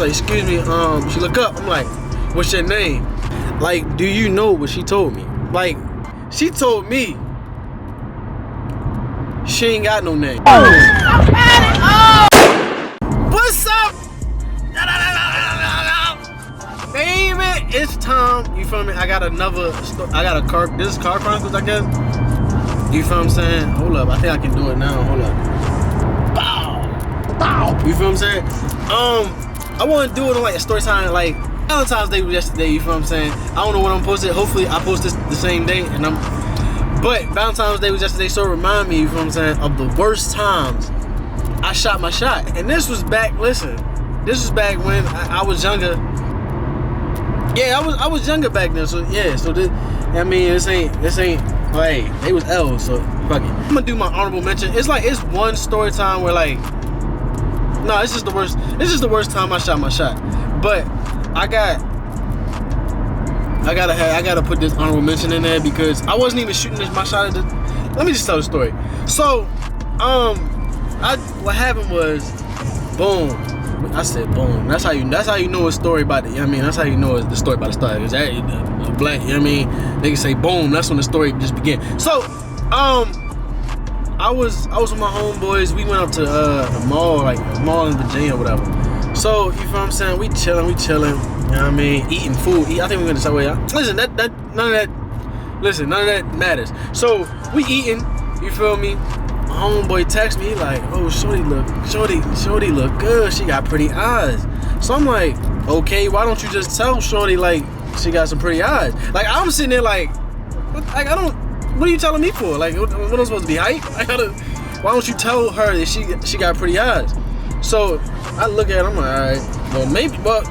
like, excuse me, she look up, I'm like, what's your name? Like, do you know what she told me? Like, she told me she ain't got no name. What's up? Baby, it's time. You feel me? I got a car. This is Car Chronicles, I guess. You feel what I'm saying? Hold up. I think I can do it now. Hold up. Bow. Bow. You feel what I'm saying? I want to do it on like a story time, like Valentine's Day was yesterday. You feel what I'm saying? I don't know when I'm posted. Hopefully, I post this the same day, But Valentine's Day was yesterday, so it remind me, you feel what I'm saying, of the worst times I shot my shot. And this was back. Listen, this was back when I was younger. Yeah, I was younger back then. So yeah, so this, I mean, this ain't like they was L's. So fuck it. I'm gonna do my honorable mention. It's like it's one story time where like, no, it's just the worst. It's just the worst time I shot my shot. But I gotta put this honorable mention in there because I wasn't even shooting my shot at the. Let me just tell the story. So, what happened was, boom. I said boom. That's how you know a story about it. You know what I mean? That's how you know the story about the story. Cause that black, you know what I mean? They can say boom. That's when the story just began. So, I was with my homeboys. We went up to the mall, like a mall in Virginia or whatever. So you feel what I'm saying? We chilling. You know what I mean? Eating food. I think we went to Subway. Listen, none of that matters. So we eating. You feel me? My homeboy text me like, "Oh, shorty look good. She got pretty eyes." So I'm like, "Okay, why don't you just tell shorty like she got some pretty eyes?" Like I'm sitting there like, what are you telling me for? Like, what am I supposed to be hype? Why don't you tell her that she got pretty eyes? So I look at her, I'm like, all right, well maybe, but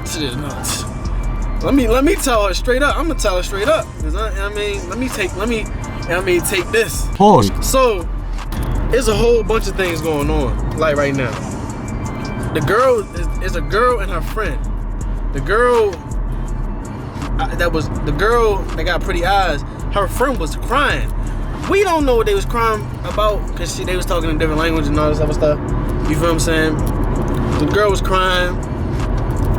let me tell her straight up. I'm gonna tell her straight up, cause let me take this. Pause. So there's a whole bunch of things going on, like right now. The girl is a girl and her friend. The girl that got pretty eyes. Her friend was crying. We don't know what they was crying about because they was talking in different language and all this other stuff. You feel what I'm saying? The girl was crying.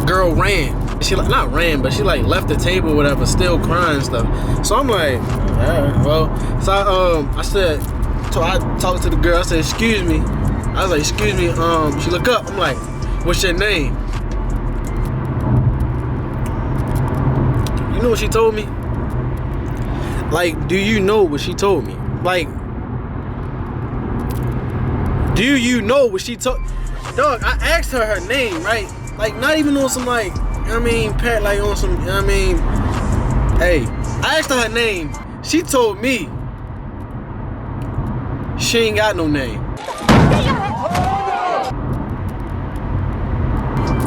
Girl ran. She not ran, but she like left the table or whatever, still crying and stuff. So I'm like, all right, well. So I talked to the girl. I said, excuse me. I was like, excuse me. She look up. I'm like, what's your name? You know what she told me? Like, do you know what she told me? Like, do you know what she told? Dog, I asked her name, right? Like, not even on some like, you know what I mean, pat, like on some, you know what I mean? Hey, I asked her name. She told me she ain't got no name.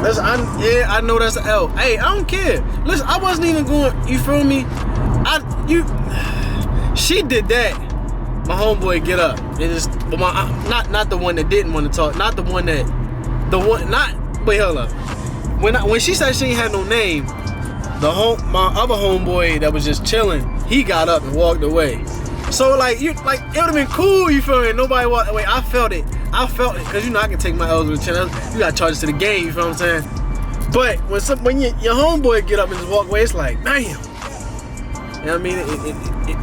Listen, I know that's an L. Hey, I don't care. Listen, I wasn't even going, you feel me? She did that. My homeboy get up. It is, but not the one that didn't want to talk. Wait, hold up. When she said she ain't had no name, my other homeboy that was just chilling, he got up and walked away. So like it would have been cool, you feel me? Nobody walked away. I felt it, cause you know I can take my L's with a chin. You got charges to the game, you feel what I'm saying? But when your homeboy get up and just walk away, it's like, damn. You know what I mean?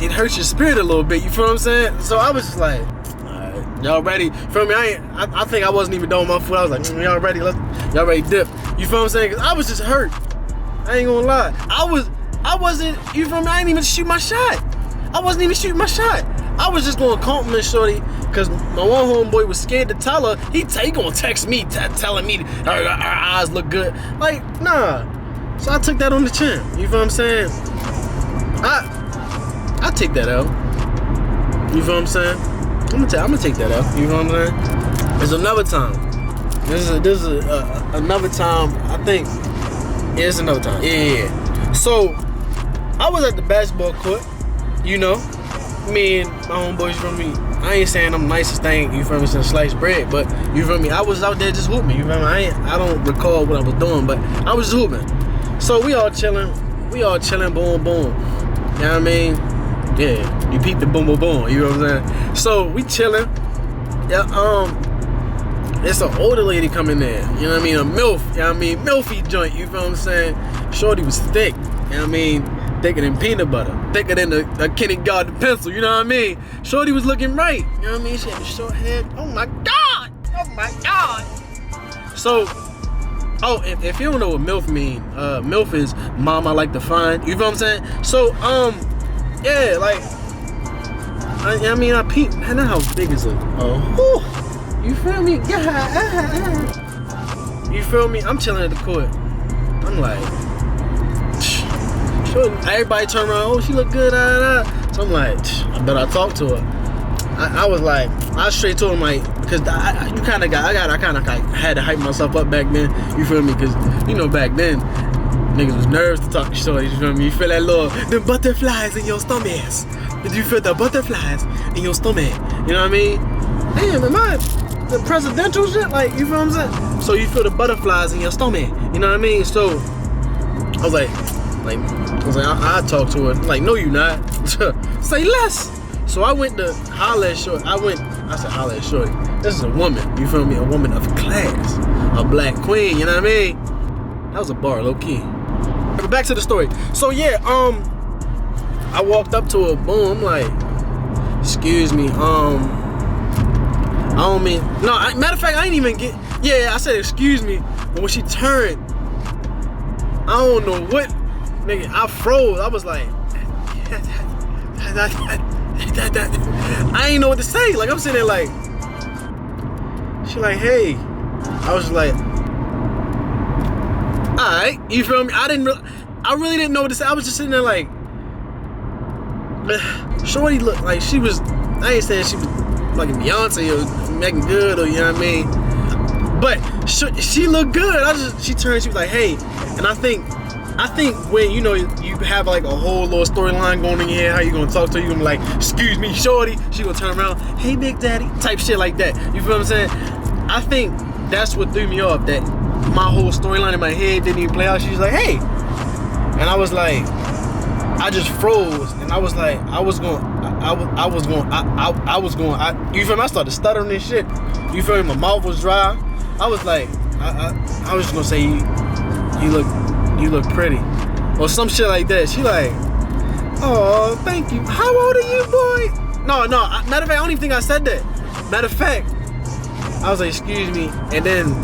It hurts your spirit a little bit, you feel what I'm saying? So I was just like, alright, y'all ready? Feel me? I think I wasn't even done with my food. I was like, y'all ready? Y'all ready dip. You feel what I'm saying? Cause I was just hurt. I ain't gonna lie. I wasn't, you feel me? I didn't even shoot my shot. I wasn't even shooting my shot. I was just gonna compliment shorty cause my one homeboy was scared to tell her. He gonna text me telling me her eyes look good. Like, nah. So I took that on the chin. You feel what I'm saying? I take that out. You feel what I'm saying? I'm gonna take that out. You feel what I'm saying? There's another time. This is another time. I think it's another time. Yeah. So I was at the basketball court. You know, me and my homeboys from me. I ain't saying I'm the nicest thing. You feel me? Since sliced bread, but you feel me? I was out there just hooping. You feel me? I don't recall what I was doing, but I was just hooping. So we all chilling. Boom, boom. You know what I mean? Yeah, you peep the boom, boom, boom. You know what I'm saying? So we chilling. Yeah. it's an older lady coming there. You know what I mean? A MILF. You know what I mean? Milfy joint. You feel what I'm saying? Shorty was thick. You know what I mean? Thicker than peanut butter. Thicker than a kindergarten pencil. You know what I mean? Shorty was looking right. You know what I mean? She had the short hair. Oh my God. Oh my God. So, oh, if you don't know what MILF mean, MILF is mom I like to find. You feel what I'm saying? So, yeah, like, I mean, I peep. I know how big is it? Oh, you feel me? You feel me? I'm chilling at the court. I'm like, everybody turn around. Oh, she look good. So I'm like, I bet I talk to her. I was like, I straight told him like, because I kind of had to hype myself up back then. You feel me? Because you know back then, niggas was nervous to talk to shorties. You feel me? You feel that little the butterflies in your stomach. Did you feel the butterflies in your stomach? You know what I mean? Damn, am I the presidential shit? Like, you feel what I'm saying? So you feel the butterflies in your stomach. You know what I mean? So I was like, I talk to her. Like, no, you not. Say less. So I went to holler at shorty. I said holler at shorty. This is a woman. You feel me? A woman of class. A black queen. You know what I mean? That was a bar, low key. But back to the story. So yeah, I walked up to her. Boom. I'm like, excuse me. I don't mean. No. Matter of fact, I ain't even get. Yeah, I said excuse me. But when she turned, I don't know what. Nigga, I froze. I was like, I ain't know what to say. Like, I'm sitting there like, she like, hey. I was like, alright, you feel me? I really didn't know what to say. I was just sitting there like, shorty looked like she was, I ain't saying she was like Beyonce or Megan Good or, you know what I mean? But she looked good. She turned, she was like, hey. And I think when, you know, you have like a whole little storyline going in your head, how you gonna talk to her, you gonna be like, excuse me, shorty. She gonna turn around, hey, big daddy, type shit like that. You feel what I'm saying? I think that's what threw me off, that my whole storyline in my head didn't even play out. She was like, hey. And I was like, I just froze. And I was like, you feel me? I started stuttering and shit. You feel me? My mouth was dry. I was like, I was just gonna say, you look pretty, or some shit like that. She like, oh, thank you. How old are you, boy? No. Matter of fact, I don't even think I said that. Matter of fact, I was like, excuse me, and then,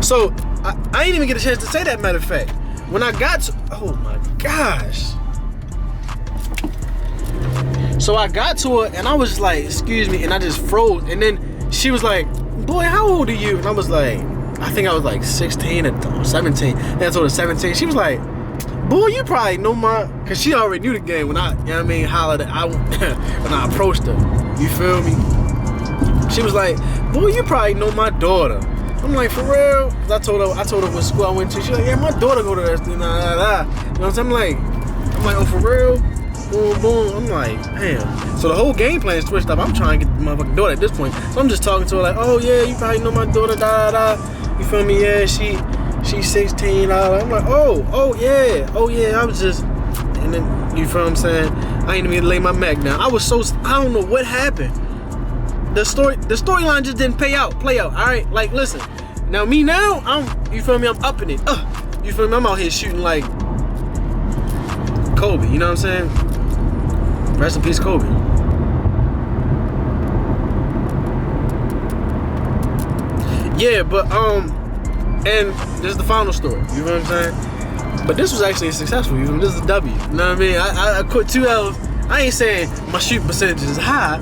so I didn't even get a chance to say that. Matter of fact, when I got to, oh my gosh. So I got to her and I was like, excuse me, and I just froze. And then she was like, boy, how old are you? And I was like, I think I was like 16 or 17. And I told her 17. She was like, boy, you probably know cause she already knew the game when I, you know what I mean, hollered at, when I approached her. You feel me? She was like, boy, you probably know my daughter. I'm like, for real? Cause I told her what school I went to. She like, yeah, my daughter go to that school. You know what I'm saying? I'm like, oh, for real? Boom, boom. I'm like, damn. So the whole game plan is switched up. I'm trying to get the motherfucking daughter at this point. So I'm just talking to her like, oh yeah, you probably know my daughter, You feel me? Yeah, she's 16, I'm like, oh yeah. I was just, and then, you feel what I'm saying? I ain't even lay my Mac down. I don't know what happened. The storyline just didn't play out, all right? Like, listen, now me now, you feel me? I'm upping it. You feel me? I'm out here shooting like Kobe, you know what I'm saying? Rest in peace, Kobe. Yeah, but, and this is the final story, you know what I'm saying? But this was actually successful, you know, this is a W, you know what I mean? I quit 2 L's. I ain't saying my shooting percentage is high,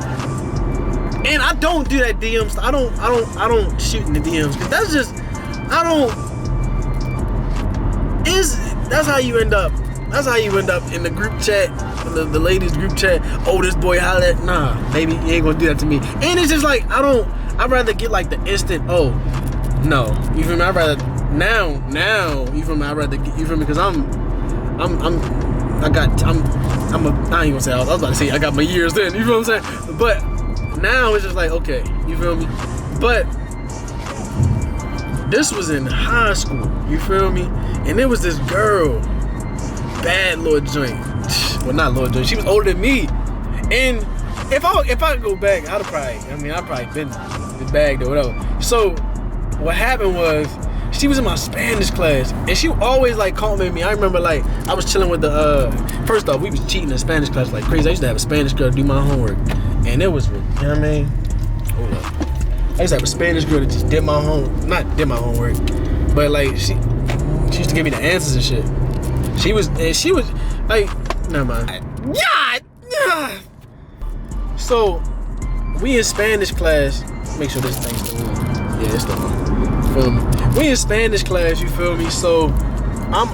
and I don't do that DMs. I don't shoot in the DMs, cause that's how you end up. That's how you end up in the group chat, the ladies group chat. Oh, this boy holla at, nah, baby, you ain't gonna do that to me. And it's just like, I'd rather get like the instant, oh, no, you feel me? I'd rather, now, you feel me? I'd rather get, you feel me? Cause I ain't gonna say, I was about to say I got my years in, you feel what I'm saying? But now it's just like, okay, you feel me? But this was in high school, you feel me? And there was this girl, bad little joint. Well, not little joint, she was older than me. And if I go back, I'd probably been bagged or whatever. So what happened was, she was in my Spanish class, and she always like complimented me. I remember like I was chilling with the first off, we was cheating in Spanish class like crazy. I used to have a Spanish girl do my homework, and it was, you know what I mean? Hold up. I used to have a Spanish girl that just not did my homework, but like she used to give me the answers and shit. She was like, never mind. Yeah. So we in Spanish class. Make sure this thing's the one. Yeah, it's the one. Feel me? We in Spanish class, you feel me? So I'm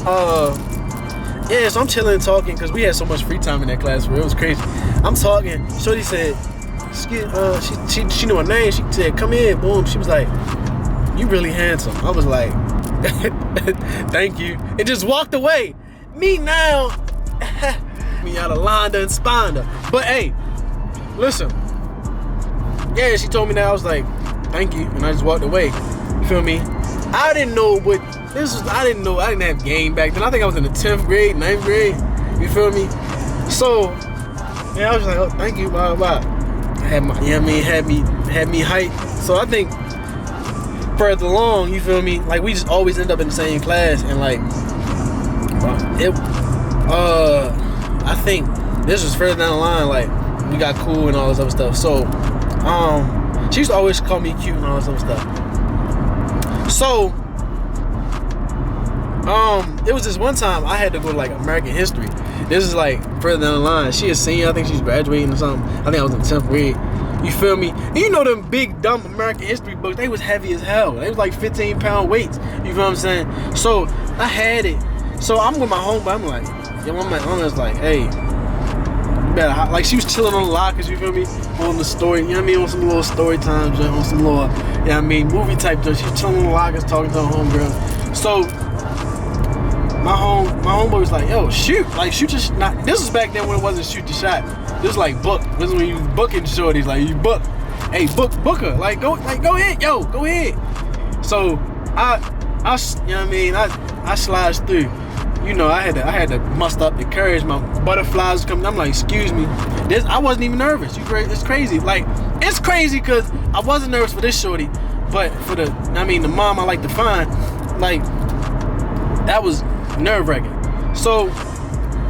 so I'm chilling and talking because we had so much free time in that class where it was crazy. I'm talking. Shorty said, she knew her name. She said, "Come in." Boom. She was like, "You really handsome." I was like, "Thank you," and just walked away. Me now, me out of Londa and Sponda. But hey, listen. Yeah, she told me that. I was like, "Thank you," and I just walked away. You feel me? I didn't know what this was. I didn't have game back then. I think I was in the 10th grade, 9th grade. You feel me? So, yeah, I was like, "Oh, thank you, blah blah." Had my, you know what I mean, had me hyped. So I think further along, you feel me? Like we just always end up in the same class, and like I think this was further down the line. Like we got cool and all this other stuff. So, she used to always call me cute and all this other stuff. So, it was this one time I had to go to like American history. This is like further down the line. She a senior, I think she's graduating or something. I think I was in 10th grade. You feel me? And you know them big dumb American history books, they was heavy as hell. They was like 15-pound weights. You feel what I'm saying? So I had it. So I'm with my homeboy, I'm like, yo, my mama's like, hey, you better, like she was chilling on the lockers, you feel me? On the story, you know what I mean? On some little story times, on some little, you know what I mean, movie type stuff. She was chilling on the lockers talking to her homegirl. So my homeboy was like, yo, shoot. Like shoot your not this was back then when it wasn't shoot the shot. This was like book. This is when you booking shorties, like you book. Hey, book her. Like go ahead, yo, go ahead. So I you know what I mean, I sliced through. You know, I had to muster up the courage. My butterflies was coming. I'm like, excuse me. I wasn't even nervous. It's crazy. Like, it's crazy because I wasn't nervous for this shorty, but for the mom I like to find, like, that was nerve-wracking. So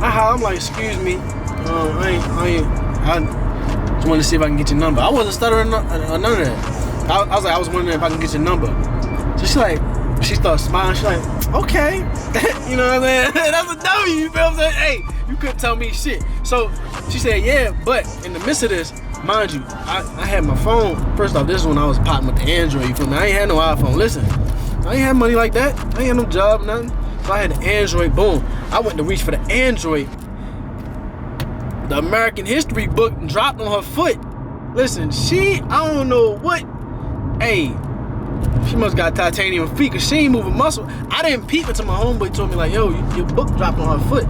I'm like, excuse me. I just wanted to see if I can get your number. I wasn't stuttering or none of that. I was like, I was wondering if I can get your number. So she started smiling. She's like, okay. You know what I'm saying? That's a W, you feel what I'm saying? Hey, you couldn't tell me shit. So she said, yeah, but in the midst of this, mind you, I had my phone. First off, this is when I was popping with the Android, you feel me? I ain't had no iPhone. Listen, I ain't had money like that. I ain't had no job, nothing. So I had the Android, boom. I went to reach for the Android. The American history book dropped on her foot. Listen, I don't know what, hey, she must got titanium feet because she ain't moving muscle. I didn't peep until my homeboy told me like, yo, your book dropped on her foot.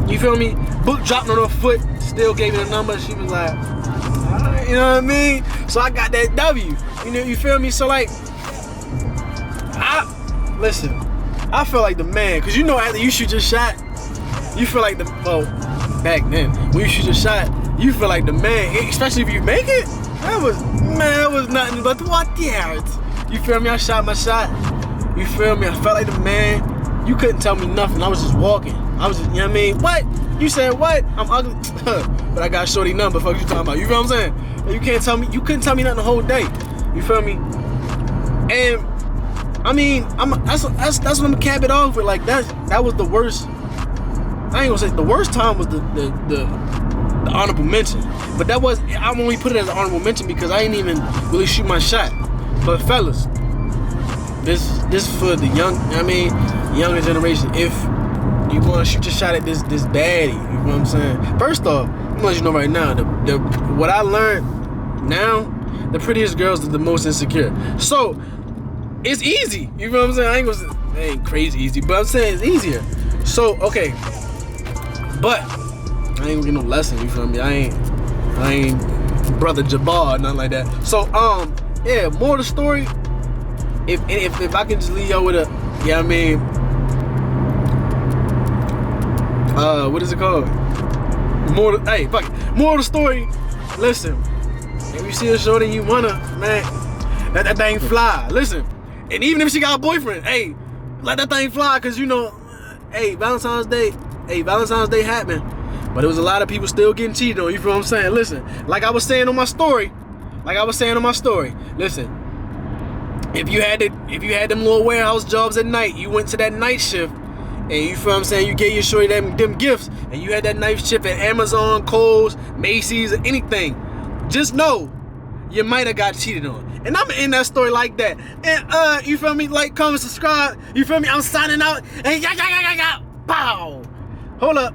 You feel me? Book dropped on her foot, still gave me the number. She was like, you know what I mean? So I got that W. You know, you feel me? So like, I felt like the man. Because you know after you shoot your shot, you feel like back then, when you shoot your shot, you feel like the man. Especially if you make it, that was nothing but what the hell. You feel me? I shot my shot. You feel me? I felt like the man. You couldn't tell me nothing. I was just walking. I was just, you know what I mean? What? You said what? I'm ugly. But I got shorty number. Fuck you talking about? You feel what I'm saying? You couldn't tell me nothing the whole day. You feel me? And I mean, that's what I'm gonna cap it off with. Like that was the worst. I ain't gonna say the worst time was the honorable mention. But I only put it as an honorable mention because I ain't even really shoot my shot. But fellas, this for the young, younger generation. If you want to shoot your shot at this baddie, you know what I'm saying? First off, I'm gonna let you know right now, what I learned now, the prettiest girls are the most insecure. So it's easy, you know what I'm saying? I ain't gonna say it ain't crazy easy, but I'm saying it's easier. So okay, but I ain't gonna get no lesson, you feel me? I ain't Brother Jabbar, nothing like that. So yeah, more of the story. If I can just leave y'all with a, yeah, what is it called? More of the story. Listen, if you see a shorty you wanna, man, Let that thing fly. Listen, and even if she got a boyfriend, hey, let that thing fly, cause you know, hey, Valentine's Day happened, but there was a lot of people still getting cheated on. You feel what I'm saying? Listen, like I was saying on my story, listen. If you had them little warehouse jobs at night, you went to that night shift, and you feel what I'm saying, you gave your shorty them gifts, and you had that night shift at Amazon, Kohl's, Macy's, or anything, just know you might have got cheated on. And I'm in that story like that. And you feel me? Like, comment, subscribe. You feel me? I'm signing out. And yeah. Pow. Hold up.